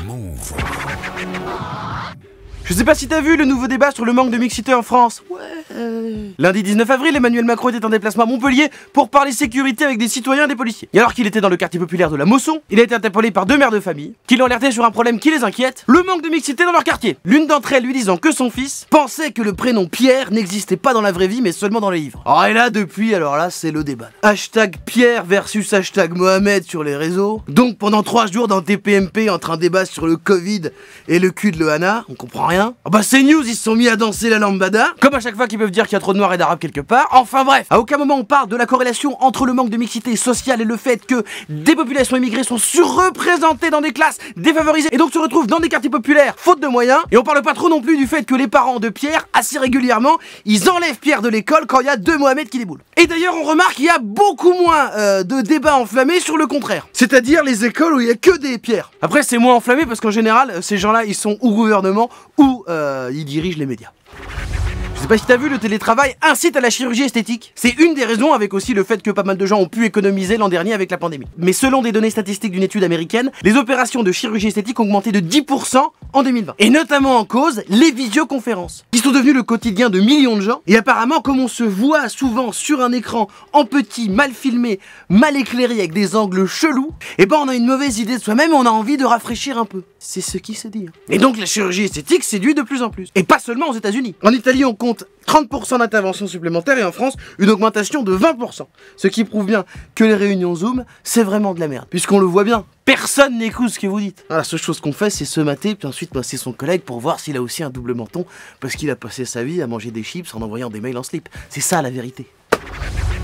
Move. Je sais pas si t'as vu le nouveau débat sur le manque de mixité en France. Ouais. Lundi 19 avril, Emmanuel Macron était en déplacement à Montpellier pour parler sécurité avec des citoyens et des policiers. Et alors qu'il était dans le quartier populaire de la Mosson, il a été interpellé par deux mères de famille qui l'ont alerté sur un problème qui les inquiète, le manque de mixité dans leur quartier. L'une d'entre elles lui disant que son fils pensait que le prénom Pierre n'existait pas dans la vraie vie mais seulement dans les livres. Oh et là depuis, alors là c'est le débat. Hashtag Pierre versus hashtag Mohamed sur les réseaux. Donc pendant 3 jours dans TPMP entre un débat sur le Covid et le cul de Loana, on comprend rien. Oh bah CNews ils se sont mis à danser la lambada, comme à chaque fois qu'ils peuvent dire qu'il y a trop de noirs et d'arabes quelque part. Enfin bref, à aucun moment on parle de la corrélation entre le manque de mixité sociale et le fait que des populations immigrées sont surreprésentées dans des classes défavorisées et donc se retrouvent dans des quartiers populaires faute de moyens. Et on parle pas trop non plus du fait que les parents de Pierre, assez régulièrement, ils enlèvent Pierre de l'école quand il y a 2 Mohamed qui déboulent. Et d'ailleurs on remarque qu'il y a beaucoup moins de débats enflammés sur le contraire, c'est-à-dire les écoles où il y a que des Pierres. Après c'est moins enflammé parce qu'en général ces gens-là ils sont au gouvernement ou ils dirigent les médias. Je sais pas si t'as vu, le télétravail incite à la chirurgie esthétique. C'est une des raisons, avec aussi le fait que pas mal de gens ont pu économiser l'an dernier avec la pandémie. Mais selon des données statistiques d'une étude américaine, les opérations de chirurgie esthétique ont augmenté de 10% en 2020. Et notamment en cause, les visioconférences, qui sont devenues le quotidien de millions de gens. Et apparemment, comme on se voit souvent sur un écran, en petit, mal filmé, mal éclairé, avec des angles chelous, et ben on a une mauvaise idée de soi-même et on a envie de rafraîchir un peu. C'est ce qui se dit. Et donc la chirurgie esthétique séduit de plus en plus. Et pas seulement aux États-Unis. En Italie, on compte 30% d'interventions supplémentaires et en France, une augmentation de 20%. Ce qui prouve bien que les réunions Zoom, c'est vraiment de la merde. Puisqu'on le voit bien, personne n'écoute ce que vous dites. La seule chose qu'on fait, c'est se mater, puis ensuite passer son collègue pour voir s'il a aussi un double menton, parce qu'il a passé sa vie à manger des chips en envoyant des mails en slip. C'est ça la vérité.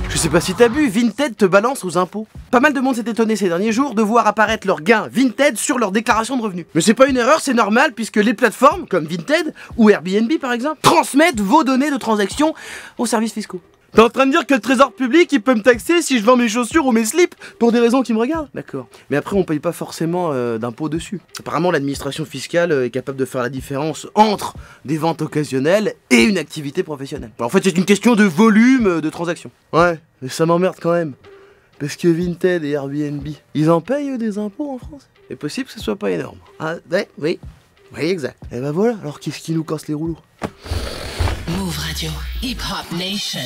Je sais pas si t'as vu, Vinted te balance aux impôts. Pas mal de monde s'est étonné ces derniers jours de voir apparaître leurs gains Vinted sur leur déclaration de revenus. Mais c'est pas une erreur, c'est normal puisque les plateformes, comme Vinted ou Airbnb par exemple, transmettent vos données de transaction aux services fiscaux. T'es en train de dire que le trésor public il peut me taxer si je vends mes chaussures ou mes slips pour des raisons qui me regardent? D'accord. Mais après on paye pas forcément d'impôts dessus. Apparemment l'administration fiscale est capable de faire la différence entre des ventes occasionnelles et une activité professionnelle. En fait c'est une question de volume de transactions. Ouais, mais ça m'emmerde quand même. Parce que Vinted et Airbnb, ils en payent des impôts en France? C'est possible que ce soit pas énorme. Ah ouais, oui. Oui exact. Et ben voilà, alors qu'est-ce qui nous casse les rouleaux? Move Radio, Hip Hop Nation.